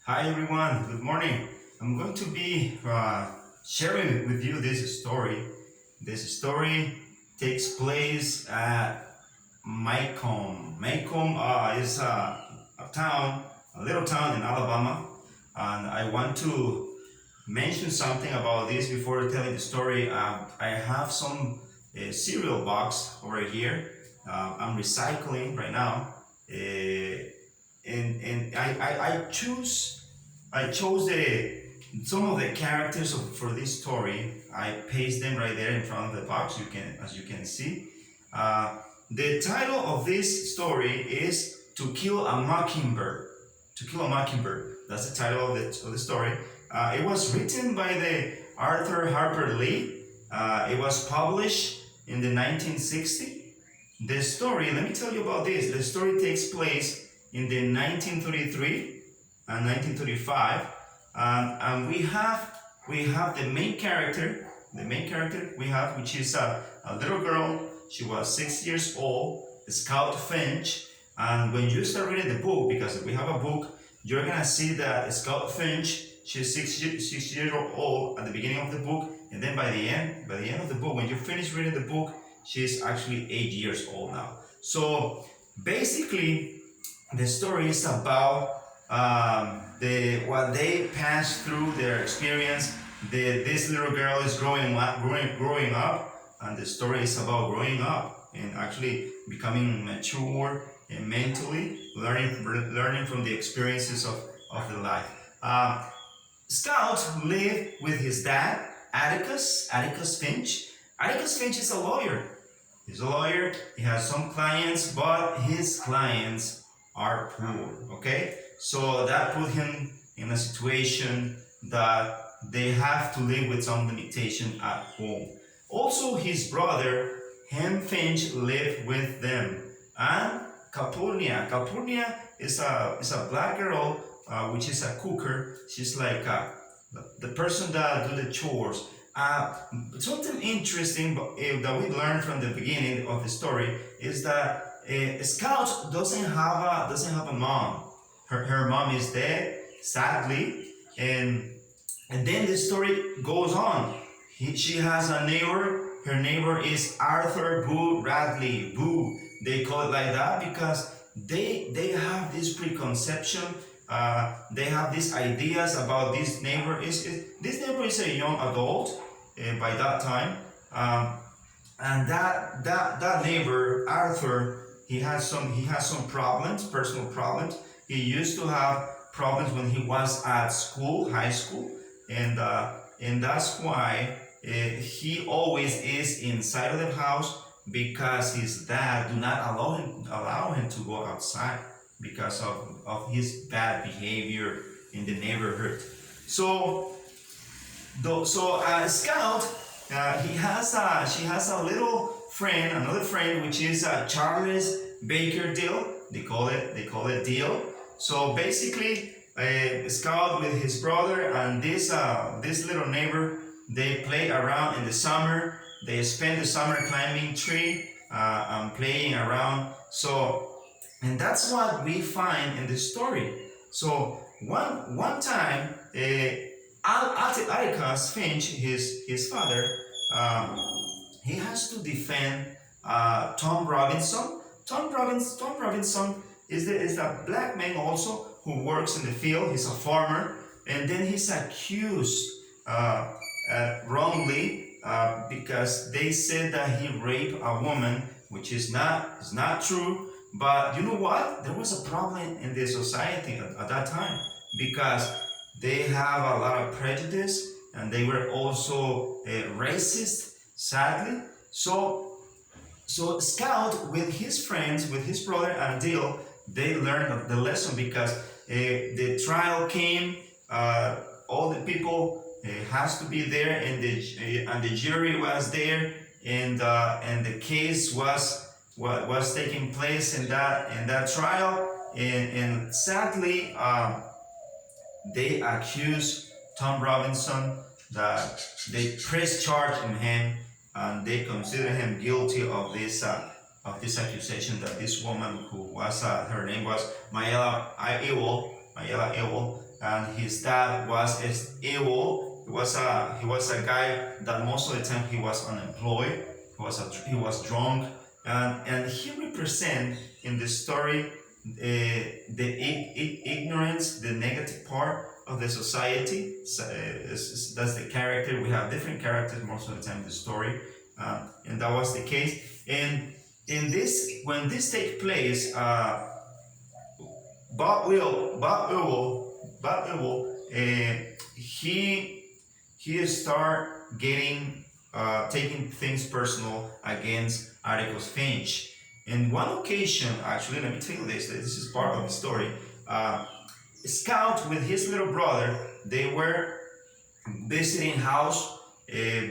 Hi everyone, good morning. I'm going to be sharing with you this story. This story takes place at Macomb. Macomb is a town, a little town in Alabama, and I want to mention something about this before telling the story. I have some cereal box over here. I'm recycling right now, and I chose the some of the characters for this story. I paste them right there in front of the box. As you can see, uh, the title of this story is "To Kill a Mockingbird." To Kill a Mockingbird. That's the title of the story. It was written by the Arthur Harper Lee. It was published in the 1960s. The story, let me tell you about this. The story takes place in the 1933 and 1935, and we have the main character. The main character we have, which is a little girl. She was 6 years old, Scout Finch. And when you start reading the book, because we have a book, you're gonna see that Scout Finch, she's 6 years old at the beginning of the book, and then by the end of the book, when you finish reading the book, she's actually 8 years old now. So basically, the story is about what they passed through, their experience. This little girl is growing up, and the story is about growing up and actually becoming mature and mentally learning from the experiences of the life. Scout lived with his dad, Atticus Finch. Atticus Finch is a lawyer. He's a lawyer. He has some clients, but his clients are poor. Okay, so that put him in a situation that they have to live with some limitation at home. Also, his brother, Hem Finch, lived with them. And Calpurnia is a black girl, which is a cooker. She's like the person that do the chores. Something interesting that we learned from the beginning of the story is that Scout doesn't have a mom. Her mom is dead, sadly, and then the story goes on. She has a neighbor. Her neighbor is Arthur Boo Radley. Boo. They call it like that because they have this preconception. They have these ideas about this neighbor. This neighbor is a young adult by that time, and that neighbor Arthur, he has some problems, personal problems. He used to have problems when he was at school, high school, and that's why he always is inside of the house because his dad do not allow him to go outside because of his bad behavior in the neighborhood. So Scout, she has a little friend, another friend, which is Charles Baker Dill. They call it Dill. So basically, Scout with his brother and this little neighbor, they play around in the summer. They spend the summer climbing tree and playing around. So, and that's what we find in the story. So one time, Atticus Finch, his father, he has to defend Tom Robinson. Tom Robinson is a black man also who works in the field. He's a farmer, and then he's accused wrongly because they said that he raped a woman, which is not true. But you know what? There was a problem in the society at that time because they have a lot of prejudice and they were also racist, sadly. So Scout with his friends, with his brother and Dill, they learned the lesson because the trial came. All the people has to be there, and the jury was there, and the case was taking place in that trial, and sadly they accused Tom Robinson that they press charge in him, and they consider him guilty of this accusation that this woman who was her name was Mayela Ewell, and his dad was as evil. He was a guy that most of the time he was unemployed. He was drunk, and he represent in the story the ignorance, the negative part of the society. So, that's the character. We have different characters most of the time in the story, and that was the case. And in this, when this takes place, Bob Ewell, he start getting taking things personal against Atticus Finch. In one occasion, actually, let me tell you this. This is part of the story. Scout with his little brother, they were visiting house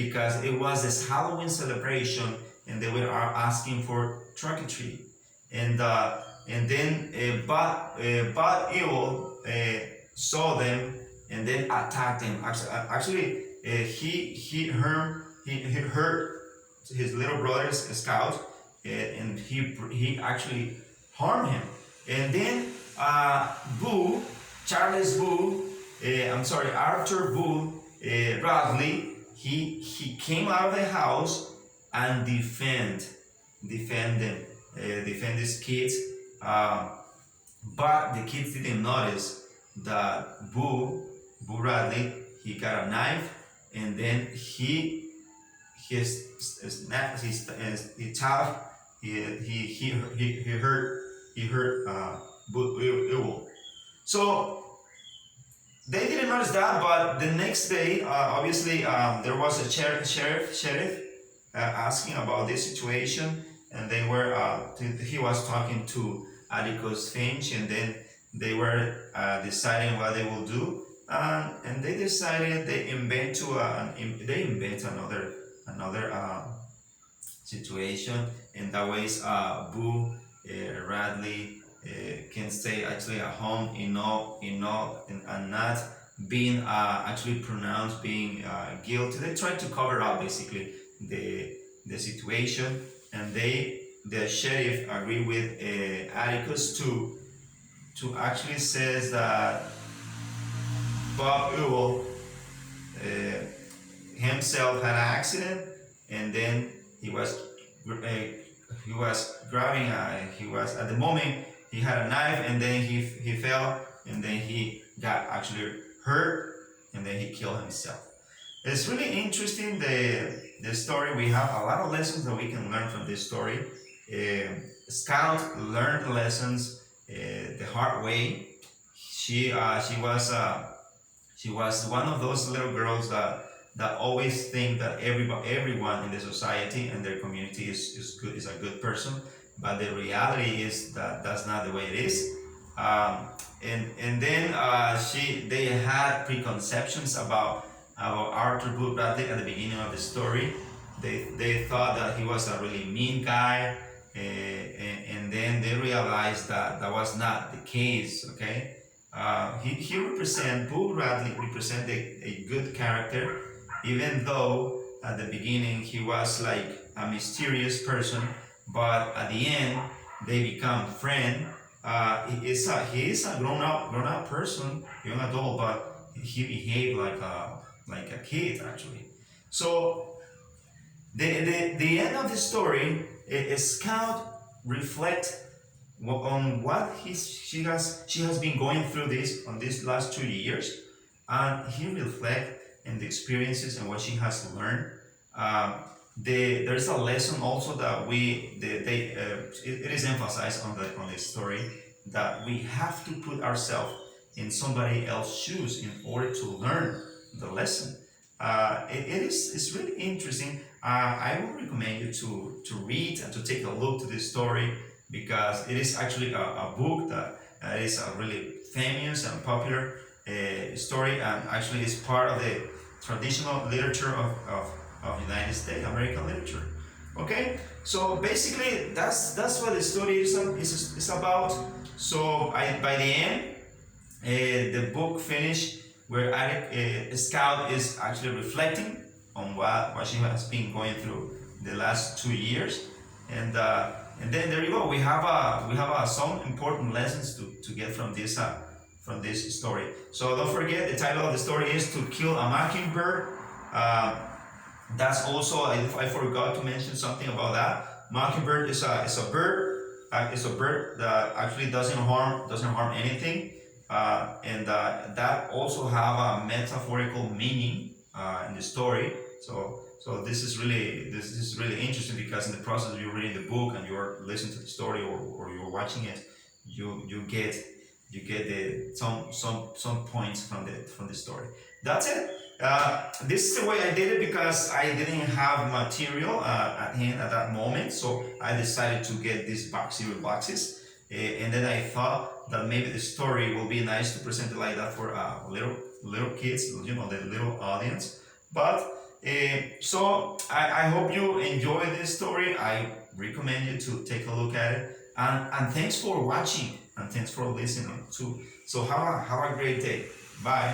because it was this Halloween celebration, and they were asking for trick or treat, and then Bud Evil saw them and then attacked them. He hurt his little brother's Scout, and he actually harmed him. And then Boo, Charles Boo, Arthur Boo Bradley, he came out of the house and defend these kids. But the kids didn't notice that Boo Bradley, he got a knife, and then he hurt Boo Ewell. So they didn't notice that, but the next day, obviously, there was a sheriff asking about this situation, and they were he was talking to Atticus Finch, and then they were deciding what they will do, and they decided they invent another situation, and that ways Boo Radley can stay actually at home, and not being actually pronounced being guilty. They tried to cover up basically the situation, and the sheriff agreed with Atticus to actually says that Bob Ewell himself had an accident, and then he was grabbing he was at the moment he had a knife, and then he fell, and then he got actually hurt, and then he killed himself. It's really interesting, the story. We have a lot of lessons that we can learn from this story. Scout learned lessons the hard way. She was one of those little girls that always think that everyone in the society and their community is a good person, but the reality is that that's not the way it is. And then they had preconceptions about Arthur Booth Bradley at the beginning of the story. They thought that he was a really mean guy, and then they realized that that was not the case. Okay, Booth Bradley represent a good character, even though at the beginning he was like a mysterious person, but at the end they become friends. He is a grown up person, young adult, but he behaved like a kid actually. So the end of the story is Scout reflect on what she has been going through on these last 2 years, and he reflect in the experiences and what she has learned. There is a lesson also that it is emphasized on this story, that we have to put ourselves in somebody else's shoes in order to learn the lesson. It's really interesting. I would recommend you to read and to take a look to this story, because it is actually a book that is a really famous and popular story, and actually is part of the traditional literature of United States, American literature. Okay, so basically that's what the story is about. So by the end, the book finished where Scout is actually reflecting on what she has been going through the last 2 years, and then there you go. We have some important lessons to get from this from this story. So don't forget, the title of the story is To Kill a Mockingbird. That's also, I forgot to mention something about that. Mockingbird is a bird. It's a bird that actually doesn't harm anything, and that also have a metaphorical meaning in the story. So this is really interesting, because in the process of you reading the book and you're listening to the story, or you're watching it, you get some points from the story. That's it. This is the way I did it, because I didn't have material at hand at that moment, so I decided to get these cereal boxes. And then I thought that maybe the story will be nice to present it like that for little kids, the little audience. But so I hope you enjoy this story. I recommend you to take a look at it. And thanks for watching, and thanks for listening too. So have a great day. Bye.